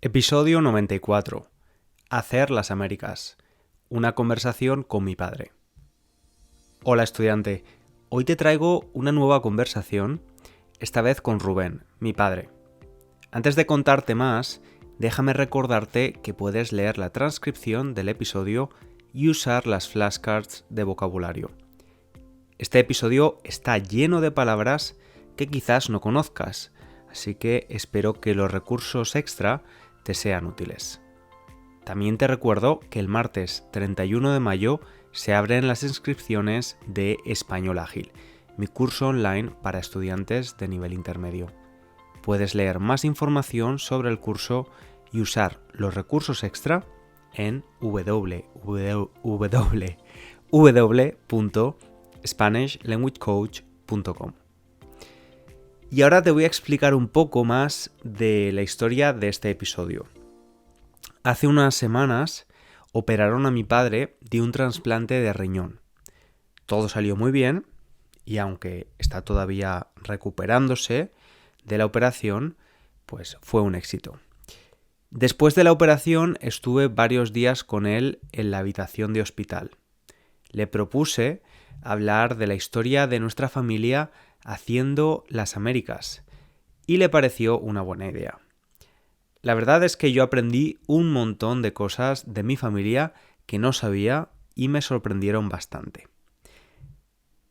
Episodio 94. Hacer las Américas. Una conversación con mi padre. Hola estudiante, hoy te traigo una nueva conversación, esta vez con Rubén, mi padre. Antes de contarte más, déjame recordarte que puedes leer la transcripción del episodio y usar las flashcards de vocabulario. Este episodio está lleno de palabras que quizás no conozcas, así que espero que los recursos extra te sean útiles. También te recuerdo que el martes 31 de mayo se abren las inscripciones de Español Ágil, mi curso online para estudiantes de nivel intermedio. Puedes leer más información sobre el curso y usar los recursos extra en www.spanishlanguagecoach.com. Y ahora te voy a explicar un poco más de la historia de este episodio. Hace unas semanas operaron a mi padre de un trasplante de riñón. Todo salió muy bien y aunque está todavía recuperándose de la operación, pues fue un éxito. Después de la operación estuve varios días con él en la habitación de hospital. Le propuse hablar de la historia de nuestra familia haciendo las Américas y le pareció una buena idea. La verdad es que yo aprendí un montón de cosas de mi familia que no sabía y me sorprendieron bastante.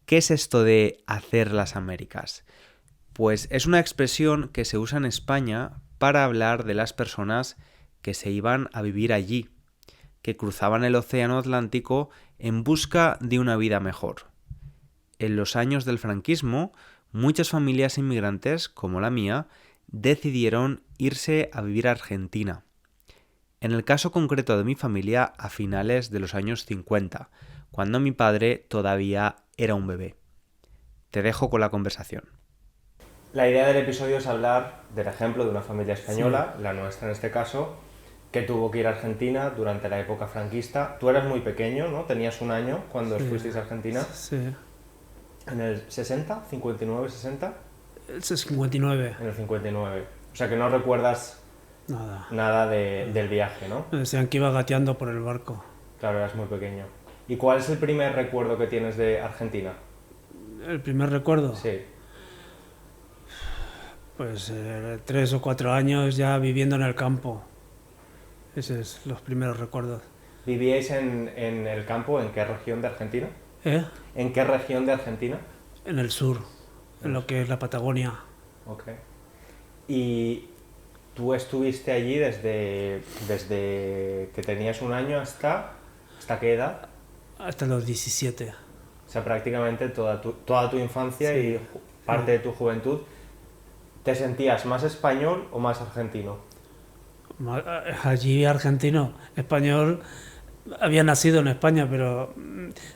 ¿Qué es esto de hacer las Américas? Pues es una expresión que se usa en España para hablar de las personas que se iban a vivir allí, que cruzaban el océano Atlántico en busca de una vida mejor. En los años del franquismo, muchas familias inmigrantes, como la mía, decidieron irse a vivir a Argentina. En el caso concreto de mi familia, a finales de los años 50, cuando mi padre todavía era un bebé. Te dejo con la conversación. La idea del episodio es hablar del ejemplo de una familia española, la nuestra en este caso, que tuvo que ir a Argentina durante la época franquista. Tú eras muy pequeño, ¿no? Tenías un año cuando fuisteis a Argentina. Sí. ¿En el 60? ¿59, 60? El 59. En el 59. O sea que no recuerdas nada del viaje, ¿no? Me decían que iba gateando por el barco. Claro, eras muy pequeño. ¿Y cuál es el primer recuerdo que tienes de Argentina? ¿El primer recuerdo? Sí. Pues 3 o 4 años ya viviendo en el campo. Esos son los primeros recuerdos. ¿Vivíais en el campo? ¿En qué región de Argentina? ¿En qué región de Argentina? En el sur, en lo que es la Patagonia. Ok. ¿Y tú estuviste allí desde que tenías un año hasta qué edad? Hasta los 17. O sea, prácticamente toda tu infancia Sí. y parte de tu juventud. ¿Te sentías más español o más argentino? Allí argentino, español. Había nacido en España, pero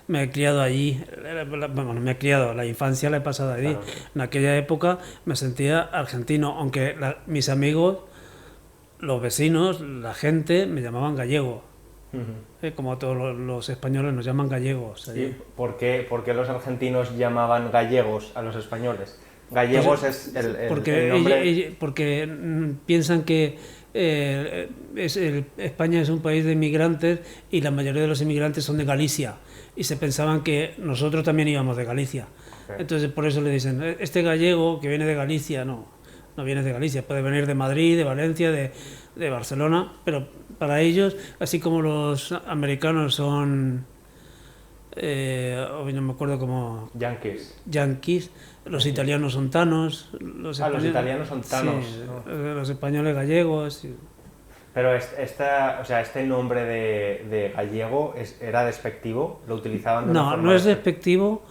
me he criado allí. Bueno, me he criado, la infancia la he pasado allí. Claro. En aquella época me sentía argentino, aunque mis amigos, los vecinos, la gente me llamaban gallego. Como todos los españoles nos llaman gallegos. ¿Y por qué los argentinos llamaban gallegos a los españoles? Gallegos es el nombre... Porque piensan que España es un país de inmigrantes y la mayoría de los inmigrantes son de Galicia y se pensaban que nosotros también íbamos de Galicia. Okay. Entonces por eso le dicen, este gallego que viene de Galicia, no viene de Galicia, puede venir de Madrid, de Valencia, de Barcelona, pero para ellos, así como los americanos son, hoy no me acuerdo cómo... Yankees, los italianos son tanos. Los italianos son tanos. Sí, ¿no? Los españoles gallegos. Sí. Pero este nombre de gallego era despectivo, lo utilizaban de una forma... No es despectivo,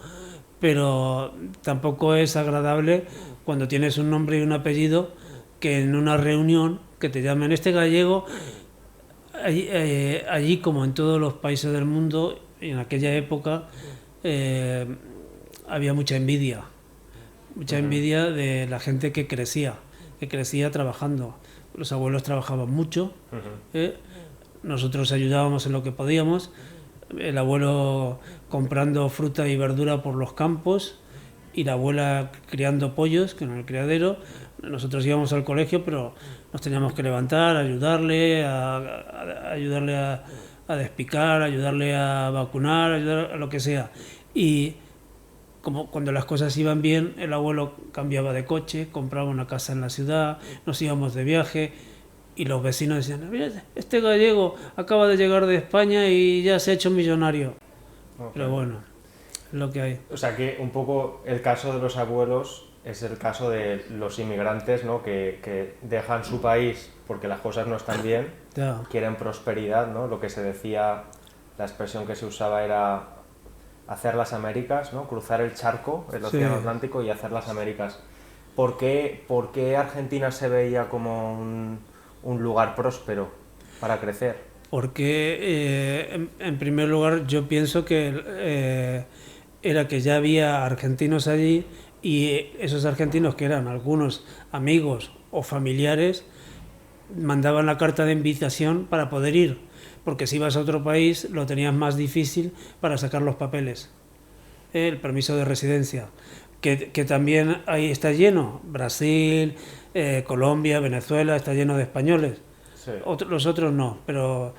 pero tampoco es agradable cuando tienes un nombre y un apellido que en una reunión que te llamen este gallego. Allí, como en todos los países del mundo, en aquella época había mucha envidia de la gente que crecía trabajando. Los abuelos trabajaban mucho, nosotros ayudábamos en lo que podíamos, el abuelo comprando fruta y verdura por los campos y la abuela criando pollos en el criadero, Nosotros íbamos al colegio, pero nos teníamos que levantar, ayudarle, ayudarle a despicar, ayudarle a vacunar, ayudar a lo que sea. Y como cuando las cosas iban bien, el abuelo cambiaba de coche, compraba una casa en la ciudad, nos íbamos de viaje y los vecinos decían, "Mira, este gallego acaba de llegar de España y ya se ha hecho millonario". Okay. Pero bueno, es lo que hay. O sea que un poco el caso de los abuelos es el caso de los inmigrantes, ¿no? Que dejan su país porque las cosas no están bien, Ya. quieren prosperidad, ¿no? Lo que se decía, la expresión que se usaba era hacer las Américas, ¿no? Cruzar el charco, el océano Atlántico y hacer las Américas. ¿Por qué Argentina se veía como un lugar próspero para crecer? Porque, en primer lugar, yo pienso que era que ya había argentinos allí y esos argentinos, que eran algunos amigos o familiares, mandaban la carta de invitación para poder ir, porque si ibas a otro país lo tenías más difícil para sacar los papeles, el permiso de residencia, que también ahí está lleno. Brasil, Colombia, Venezuela, está lleno de españoles. Sí. Los otros no, pero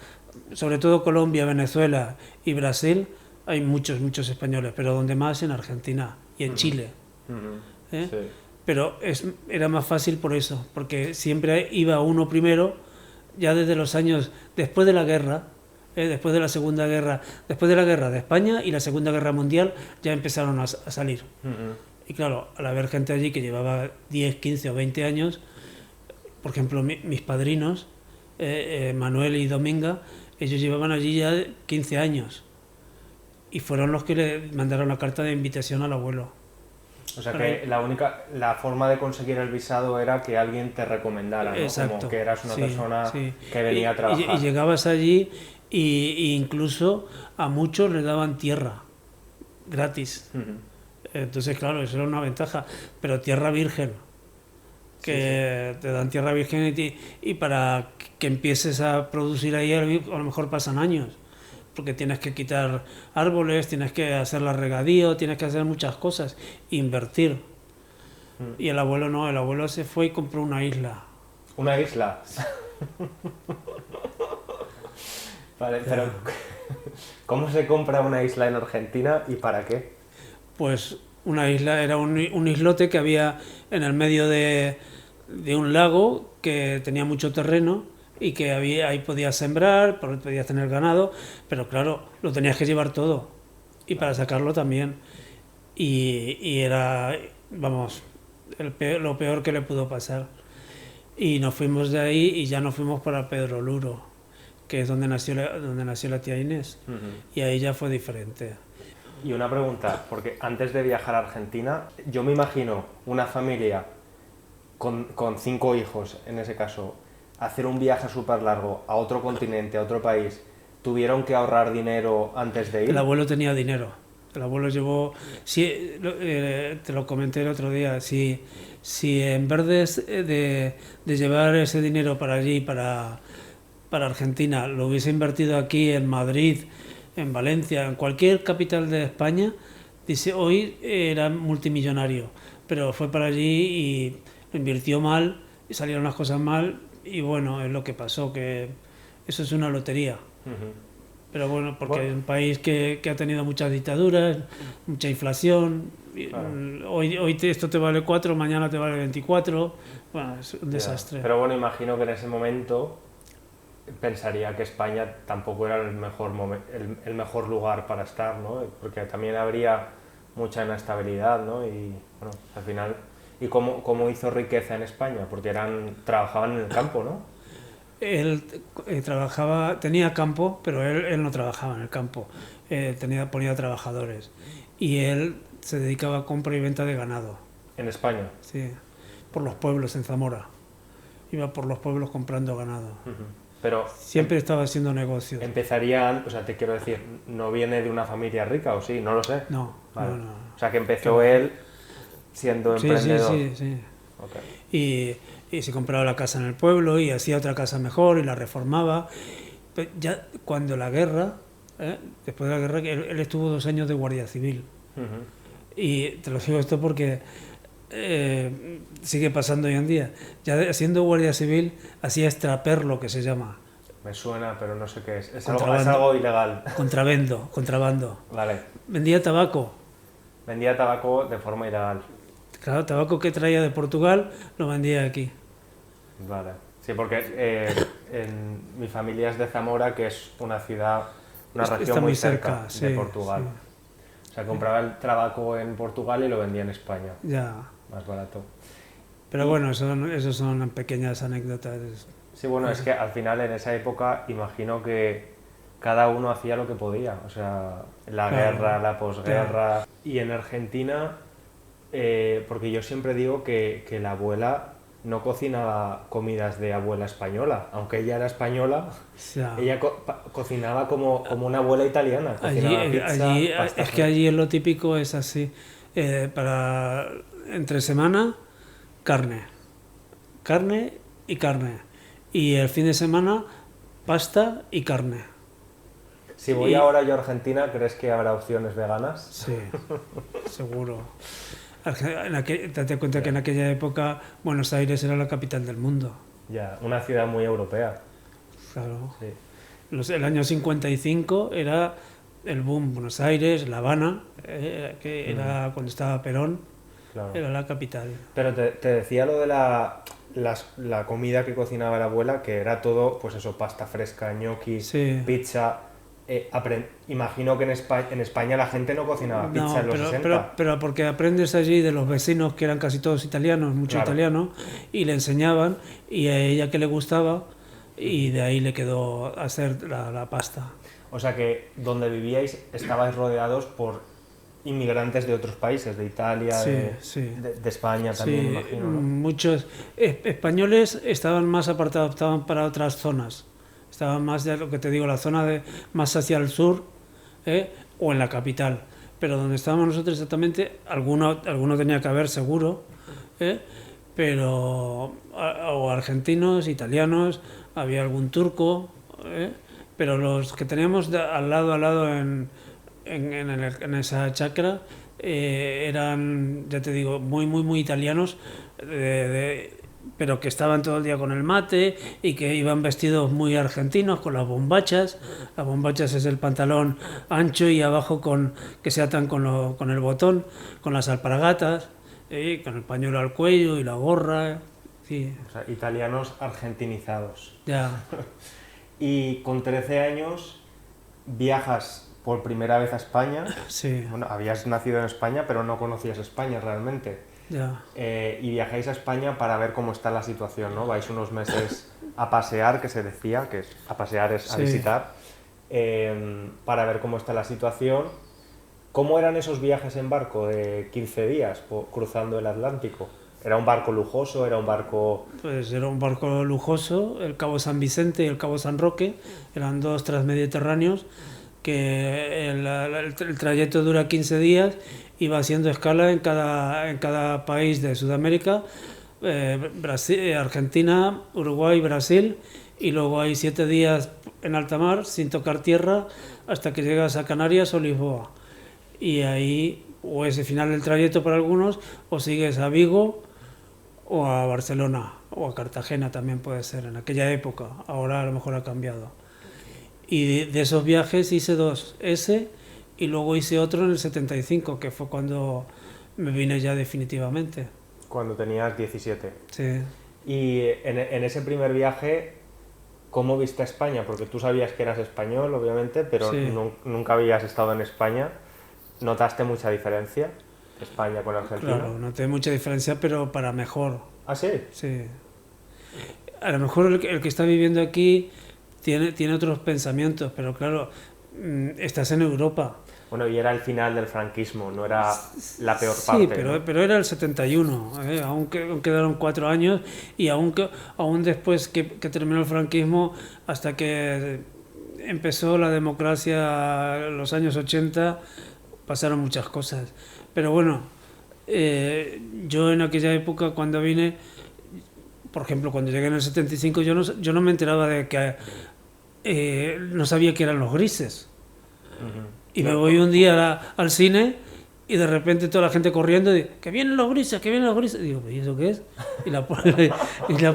sobre todo Colombia, Venezuela y Brasil hay muchos españoles, pero donde más en Argentina y en Chile. ¿Eh? Sí. Pero era más fácil por eso, porque siempre iba uno primero, ya desde los años después de la guerra, después de la Segunda Guerra, después de la guerra de España y la Segunda Guerra Mundial, ya empezaron a salir. Y claro, al haber gente allí que llevaba 10, 15 o 20 años, por ejemplo, mis padrinos, Manuel y Dominga, ellos llevaban allí ya 15 años y fueron los que le mandaron la carta de invitación al abuelo. O sea que la forma de conseguir el visado era que alguien te recomendara, ¿no? Exacto. Como que eras una persona que venía a trabajar. Y llegabas allí y incluso a muchos les daban tierra gratis. Entonces, claro, eso era una ventaja, pero tierra virgen, que te dan tierra virgen y para que empieces a producir ahí a lo mejor pasan años, porque tienes que quitar árboles, tienes que hacer la regadío, tienes que hacer muchas cosas, invertir. Y el abuelo no, el abuelo se fue y compró una isla. ¿Una isla? Vale, pero ¿cómo se compra una isla en Argentina y para qué? Pues una isla era un islote que había en el medio de un lago que tenía mucho terreno y que ahí podías sembrar, podías tener ganado, pero claro, lo tenías que llevar todo y para sacarlo también. Y era, vamos, lo peor que le pudo pasar. Y nos fuimos de ahí y ya nos fuimos para Pedro Luro, que es donde nació la tía Inés. Y ahí ya fue diferente. Y una pregunta, porque antes de viajar a Argentina, yo me imagino una familia con 5 hijos, en ese caso, hacer un viaje súper largo a otro continente, a otro país, ¿tuvieron que ahorrar dinero antes de ir? El abuelo tenía dinero. El abuelo llevó... te lo comenté el otro día. Si en vez de llevar ese dinero para allí, para Argentina, lo hubiese invertido aquí en Madrid, en Valencia, en cualquier capital de España, dice, hoy era multimillonario. Pero fue para allí y lo invirtió mal, y salieron las cosas mal, y bueno, es lo que pasó, que eso es una lotería. Pero bueno, porque es un país que ha tenido muchas dictaduras, mucha inflación. Claro. Hoy esto te vale 4, mañana te vale 24. Bueno, es un desastre. Pero bueno, imagino que en ese momento pensaría que España tampoco era el mejor lugar para estar, ¿no? Porque también habría mucha inestabilidad, ¿no? Y bueno, al final... ¿Y cómo hizo riqueza en España? Porque trabajaban en el campo, ¿no? Él tenía campo, pero él no trabajaba en el campo, ponía trabajadores y él se dedicaba a compra y venta de ganado. ¿En España? Sí, por los pueblos en Zamora. Iba por los pueblos comprando ganado. Pero siempre estaba haciendo negocios. Empezaría, o sea, te quiero decir, ¿no viene de una familia rica o sí? No lo sé. No, vale. no. O sea, que empezó él siendo emprendedor. Sí. Okay. Y se compraba la casa en el pueblo y hacía otra casa mejor y la reformaba. Pero ya cuando la guerra, después de la guerra, él estuvo 2 años de guardia civil. Y te lo digo esto porque sigue pasando hoy en día. Ya siendo guardia civil, hacía extraperlo, que se llama. Me suena, pero no sé qué es. Es Contrabando. algo ilegal. Contrabando. Vale. Vendía tabaco. Vendía tabaco de forma ilegal. Claro, tabaco que traía de Portugal lo vendía aquí. Vale. Sí, porque mi familia es de Zamora, que es una ciudad, una región Está muy muy cerca cerca, de sí, Portugal. sí. O sea, compraba el tabaco en Portugal y lo vendía en España, Ya. más barato. Pero bueno, eso son pequeñas anécdotas. Sí, bueno, es que al final en esa época imagino que cada uno hacía lo que podía. O sea, la Claro, guerra, la posguerra. Y en Argentina, porque yo siempre digo que la abuela no cocinaba comidas de abuela española. Aunque ella era española, Ya. ella cocinaba como una abuela italiana. Cocinaba pizza, pasta Es que allí lo típico es así. Para entre semana, carne. Carne y carne. Y el fin de semana, pasta y carne. Si voy y- ahora yo a Argentina, ¿crees que habrá opciones veganas? Sí, seguro. Date cuenta que en aquella época Buenos Aires era la capital del mundo. Ya, una ciudad muy europea. Claro. Sí, El año 55 era el boom. Buenos Aires, La Habana, que era cuando estaba Perón, claro. era la capital. Pero te decía lo de la comida que cocinaba la abuela, que era todo, pues eso, pasta fresca, ñoquis, Sí. pizza. Imagino que en España la gente no cocinaba pizza No, en los 60. pero porque aprendes allí de los vecinos que eran casi todos italianos, mucho Claro. italiano, y le enseñaban, y a ella que le gustaba, y de ahí le quedó hacer la pasta. O sea que donde vivíais estabais rodeados por inmigrantes de otros países, de Italia, Sí, de, sí. de España también, Sí, imagino, ¿no? muchos españoles estaban más apartados, estaban para otras zonas. Estaban más de lo que te digo, la zona más hacia el sur, o en la capital. Pero donde estábamos nosotros exactamente, alguno tenía que haber seguro, pero o argentinos, italianos, había algún turco, pero los que teníamos al lado en esa chacra eran, ya te digo, muy italianos, pero que estaban todo el día con el mate y que iban vestidos muy argentinos con las bombachas. Las bombachas es el pantalón ancho y abajo que se atan con el botón, con las alpargatas, con el pañuelo al cuello y la gorra. Sí, O sea, italianos argentinizados. ya. Y con 13 años viajas por primera vez a España. Sí, Bueno, habías nacido en España, pero no conocías España realmente. ya. Y viajáis a España para ver cómo está la situación, ¿no? Vais unos meses a pasear, que se decía, a pasear es a Sí. visitar, para ver cómo está la situación. ¿Cómo eran esos viajes en barco de 15 días cruzando el Atlántico? ¿Era un barco lujoso? ¿Era un barco...? Pues era un barco lujoso, el Cabo San Vicente y el Cabo San Roque, eran dos transmediterráneos, que el trayecto dura 15 días y va haciendo escala en cada país de Sudamérica, Brasil, Argentina, Uruguay, Brasil, y luego hay 7 días en alta mar sin tocar tierra hasta que llegas a Canarias o Lisboa. Y ahí o es el final del trayecto para algunos, o sigues a Vigo o a Barcelona o a Cartagena también puede ser en aquella época, ahora a lo mejor ha cambiado. Y de esos viajes hice dos, ese y luego hice otro en el 75, que fue cuando me vine ya definitivamente. Cuando tenías 17. Sí. Y en ese primer viaje, ¿cómo viste a España? Porque tú sabías que eras español, obviamente, pero Sí. nunca habías estado en España. ¿Notaste mucha diferencia España con Argentina? Claro, noté mucha diferencia, pero para mejor. ¿Ah, sí? Sí. A lo mejor el que está viviendo aquí tiene otros pensamientos, pero claro, estás en Europa. Bueno, y era el final del franquismo, no era la peor parte. Sí, pero era el 71, aún quedaron 4 años y aún después que terminó el franquismo, hasta que empezó la democracia en los años 80, pasaron muchas cosas. Pero bueno, yo en aquella época cuando vine, por ejemplo, cuando llegué en el 75, yo no me enteraba de que no sabía que eran los grises. Y me voy un día al cine y de repente toda la gente corriendo, y, que vienen los grises, que vienen los grises. Digo, ¿y eso qué es? Y la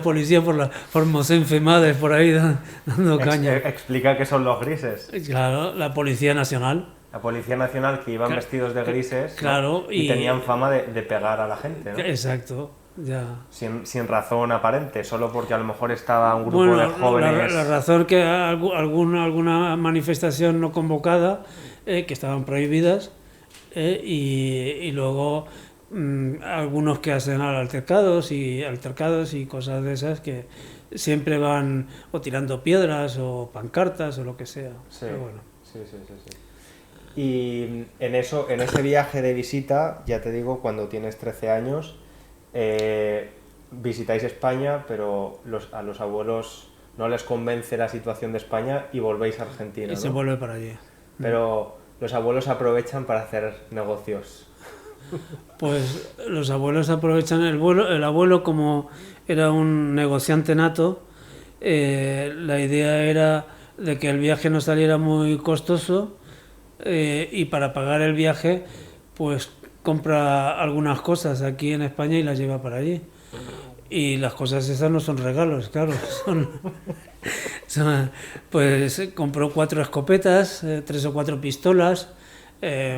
policía por Mosén Femades por ahí dando caña. Explica qué son los grises. Claro, la Policía Nacional. La Policía Nacional, que iban vestidos de grises, claro, ¿no? y tenían fama de pegar a la gente, ¿no? Exacto, ya. Sin razón aparente, solo porque a lo mejor estaba un grupo de jóvenes... La razón que alguna manifestación no convocada, que estaban prohibidas, y luego algunos que hacen altercados y cosas de esas que siempre van o tirando piedras o pancartas o lo que sea. Sí, pero bueno. sí. Y en ese viaje de visita, ya te digo, cuando tienes 13 años, visitáis España, pero a los abuelos no les convence la situación de España y volvéis a Argentina, Y ¿no? se vuelve para allí. Pero los abuelos aprovechan para hacer negocios. Pues los abuelos aprovechan el abuelo, como era un negociante nato, la idea era de que el viaje no saliera muy costoso, y para pagar el viaje pues compra algunas cosas aquí en España y las lleva para allí. Y las cosas esas no son regalos, claro, pues compró 4 escopetas, 3 o 4 pistolas,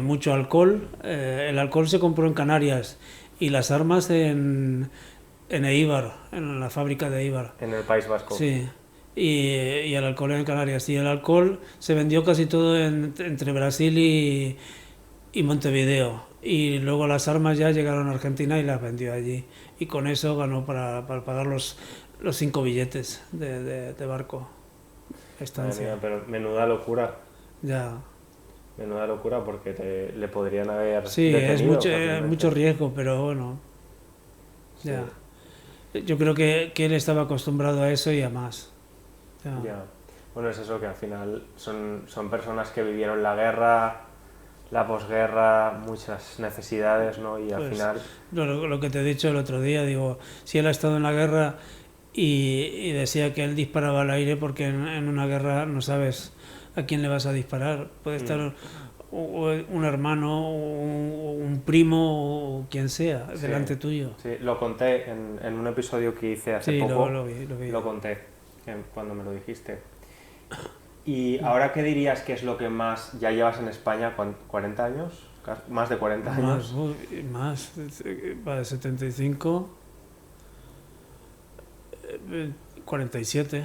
mucho alcohol. El alcohol se compró en Canarias y las armas en Eibar, en la fábrica de Eibar. En el País Vasco. Sí, y el alcohol en Canarias. Y el alcohol se vendió casi todo entre Brasil y Montevideo. Y luego las armas ya llegaron a Argentina y las vendió allí. Y con eso ganó para pagar los 5 billetes de barco. Estancia. Pero menuda locura. Ya. Menuda locura, porque le podrían haber Sí, detenido, es mucho riesgo, pero bueno. Ya. Sí. Yo creo que él estaba acostumbrado a eso y a más. Ya. Bueno, es eso, que al final son personas que vivieron la guerra, la posguerra, muchas necesidades, ¿no? Y al final... Lo que te he dicho el otro día, digo, si él ha estado en la guerra y decía que él disparaba al aire, porque en una guerra no sabes a quién le vas a disparar. Puede estar un hermano, un primo o quien sea delante tuyo. Sí, lo conté en un episodio que hice hace poco. Lo vi. Lo conté cuando me lo dijiste. Y ahora, ¿qué dirías que es lo que más... Ya llevas en España 40 años? ¿Más de 40 años? Más, va de 75... 47.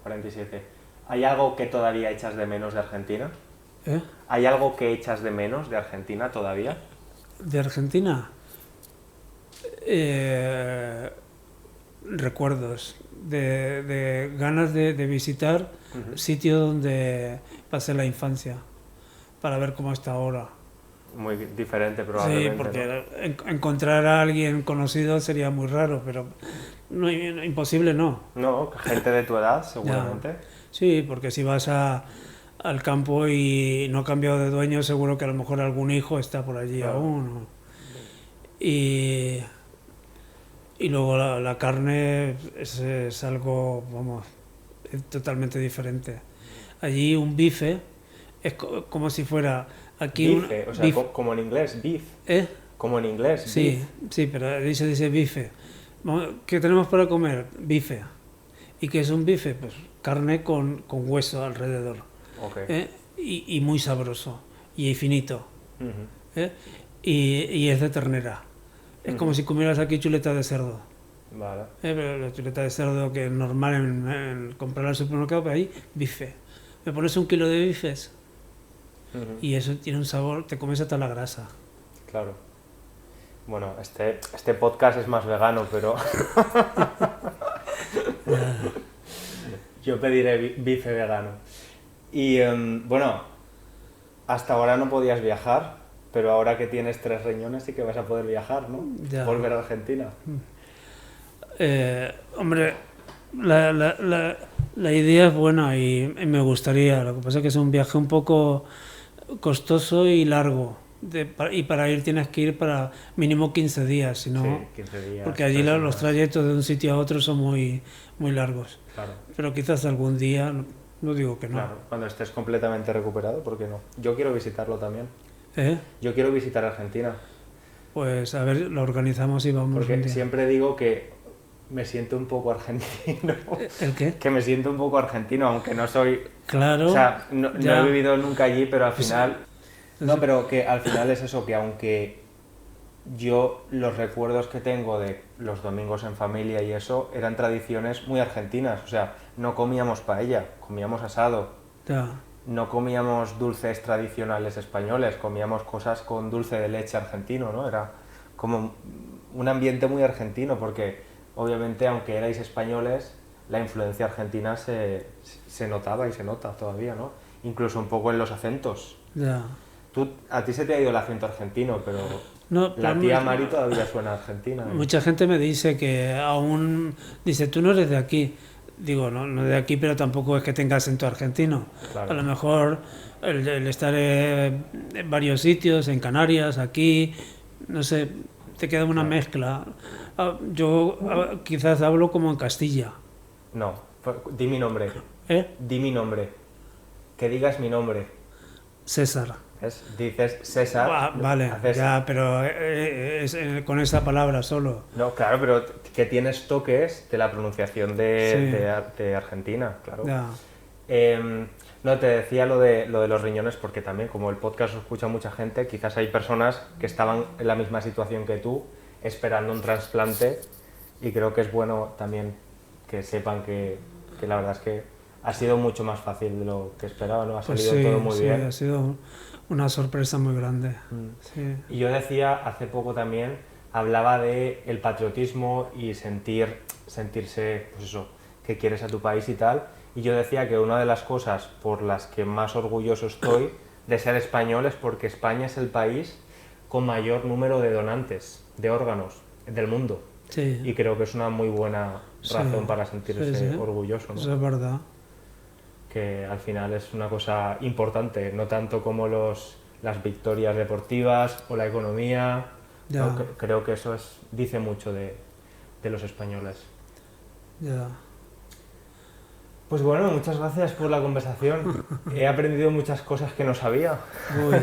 47. ¿Hay algo que todavía echas de menos de Argentina? ¿Hay algo que echas de menos de Argentina todavía? ¿De Argentina? Recuerdos de ganas de visitar sitios donde pasé la infancia, para ver cómo está ahora. Muy diferente probablemente. Sí, porque ¿no? Encontrar a alguien conocido sería muy raro, pero imposible no. No, gente de tu edad seguramente. Ya. Sí, porque si vas al campo y no ha cambiado de dueño, seguro que a lo mejor algún hijo está por allí aún. Y luego la carne es algo, vamos, es totalmente diferente. Allí un bife es como si fuera aquí bife, o sea, beef. Como en inglés, beef. Como en inglés, sí, beef. Sí, pero ahí se dice bife. ¿Qué tenemos para comer? Bife. ¿Y qué es un bife? Pues carne con hueso alrededor. Okay. Y muy sabroso y finito. Y es de ternera. Es como si comieras aquí chuleta de cerdo. Vale. Pero la chuleta de cerdo que es normal en comprar al supermercado, pero ahí bife. Me pones 1 kilo de bifes y eso tiene un sabor, te comes hasta la grasa. Claro. Bueno, este podcast es más vegano, pero yo pediré bife vegano. Y bueno, hasta ahora no podías viajar, pero ahora que tienes 3 riñones sí que vas a poder viajar, ¿no? Ya. Volver a Argentina. Hombre, la idea es buena y me gustaría. Lo que pasa es que es un viaje un poco costoso y largo. Y para ir tienes que ir para mínimo 15 días, si no, sí, 15 días, porque allí los trayectos de un sitio a otro son muy largos. Claro. Pero quizás algún día, no digo que no. Claro, cuando estés completamente recuperado, ¿por qué no? Yo quiero visitarlo también. ¿Eh? Yo quiero visitar Argentina. Pues a ver, lo organizamos y vamos un Porque día. siempre digo que me siento un poco argentino. ¿El qué? Que me siento un poco argentino, aunque no soy... Claro. O sea, no ya. he vivido nunca allí, pero al final... No, pero que al final es eso, que aunque yo los recuerdos que tengo de los domingos en familia y eso eran tradiciones muy argentinas. O sea, no comíamos paella, comíamos asado. Ya. No comíamos dulces tradicionales españoles, comíamos cosas con dulce de leche argentino, ¿no? Era como un ambiente muy argentino, porque obviamente aunque erais españoles, la influencia argentina se notaba y se nota todavía, ¿no? Incluso un poco en los acentos. Ya. A ti se te ha ido el acento argentino, pero No, la pero tía Mari todavía suena argentina. mucha gente me dice que aún... Dice, tú no eres de aquí. Digo, no de aquí, pero tampoco es que tenga acento argentino. Claro. A lo mejor el estar en varios sitios, en Canarias, aquí, no sé, te queda una mezcla. Yo quizás hablo como en Castilla. No, di mi nombre. ¿Eh? Di mi nombre. Que digas mi nombre. César. Dices César. Vale, haces... ya, pero con esa palabra solo. No, claro, pero que tienes toques de la pronunciación de Argentina, claro. Ya. No, te decía lo de los riñones porque también, como el podcast lo escucha mucha gente, quizás hay personas que estaban en la misma situación que tú, esperando un trasplante, y creo que es bueno también que sepan que la verdad es que ha sido mucho más fácil de lo que esperaba, ¿no? Ha Pues salido todo muy bien. ha sido una sorpresa muy grande. Sí. Y yo decía hace poco también, hablaba de el patriotismo y sentirse, pues eso, que quieres a tu país y tal. Y yo decía que una de las cosas por las que más orgulloso estoy de ser español es porque España es el país con mayor número de donantes de órganos del mundo. Sí. Y creo que es una muy buena razón para sentirse sí. orgulloso, ¿no? Eso es verdad. Que al final es una cosa importante, no tanto como las victorias deportivas o la economía. No, creo que eso dice mucho de los españoles. Ya. Pues bueno, muchas gracias por la conversación. He aprendido muchas cosas que no sabía. Uy,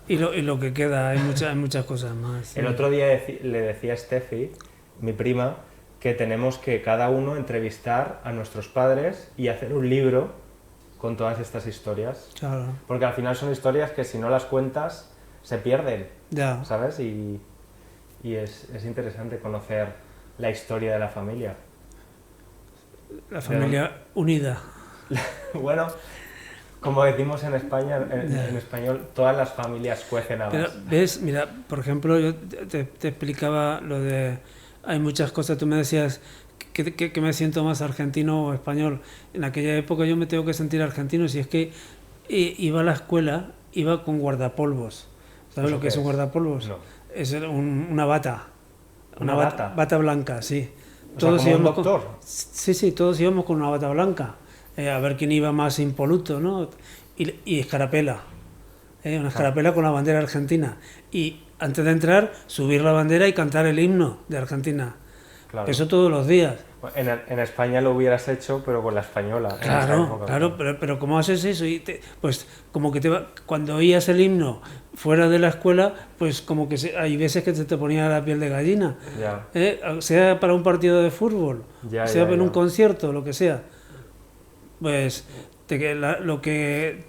y lo que queda, hay muchas cosas más. Sí. El otro día le decía a Steffi, mi prima, que tenemos que cada uno entrevistar a nuestros padres y hacer un libro con todas estas historias. Claro. Porque al final son historias que si no las cuentas se pierden, Ya. ¿sabes? Y es interesante conocer la historia de la familia. La familia unida. Bueno, como decimos en España, en español, todas las familias cuecen habas. Pero, ¿ves? Mira, por ejemplo, yo te explicaba lo de... Hay muchas cosas, tú me decías que me siento más argentino o español. En aquella época yo me tengo que sentir argentino, si es que iba a la escuela, iba con guardapolvos. ¿Sabes lo que es un guardapolvos? No. Es una bata. ¿Una bata? Bata blanca, sí. O sea, como un doctor. Sí, todos íbamos con una bata blanca. A ver quién iba más impoluto, ¿no? Y escarapela. Una escarapela con la bandera argentina. Y antes de entrar, subir la bandera y cantar el himno de Argentina. Claro. Eso todos los días. En España lo hubieras hecho, pero con la española. Claro, pero ¿cómo haces eso? Pues como que cuando oías el himno fuera de la escuela, pues como que hay veces que se te ponía la piel de gallina. Ya. Sea para un partido de fútbol, sea en un concierto, lo que sea. Pues lo que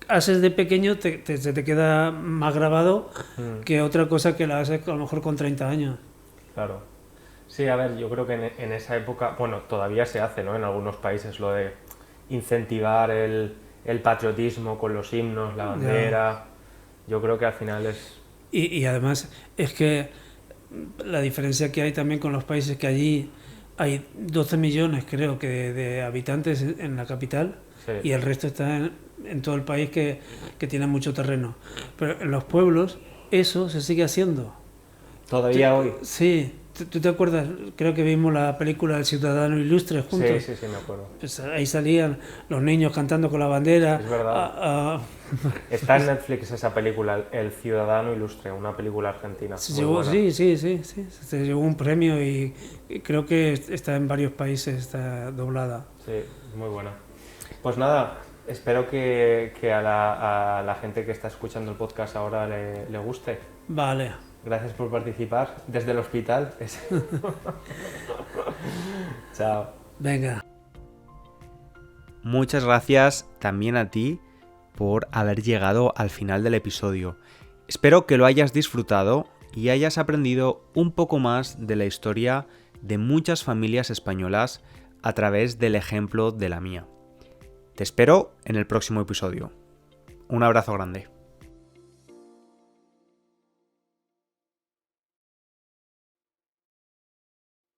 haces de pequeño se te queda más grabado que otra cosa que la haces a lo mejor con 30 años. Claro. Sí, a ver, yo creo que en esa época, bueno, todavía se hace, ¿no? En algunos países lo de incentivar el patriotismo con los himnos, la bandera. Yo creo que al final es... Y además es que la diferencia que hay también con los países, que allí hay 12 millones, creo que, de habitantes en la capital, sí. Y el resto está en todo el país que tiene mucho terreno. Pero en los pueblos eso se sigue haciendo. ¿Todavía hoy? Sí. ¿Tú te acuerdas? Creo que vimos la película El Ciudadano Ilustre juntos. Sí, me acuerdo. Pues ahí salían los niños cantando con la bandera. Es verdad. Está en Netflix esa película, El Ciudadano Ilustre, una película argentina. Sí. Se llevó un premio y creo que está en varios países, está doblada. Sí, muy buena. Pues nada, Espero que a la gente que está escuchando el podcast ahora le guste. Vale. Gracias por participar desde el hospital. Chao. Venga. Muchas gracias también a ti por haber llegado al final del episodio. Espero que lo hayas disfrutado y hayas aprendido un poco más de la historia de muchas familias españolas a través del ejemplo de la mía. Te espero en el próximo episodio. Un abrazo grande.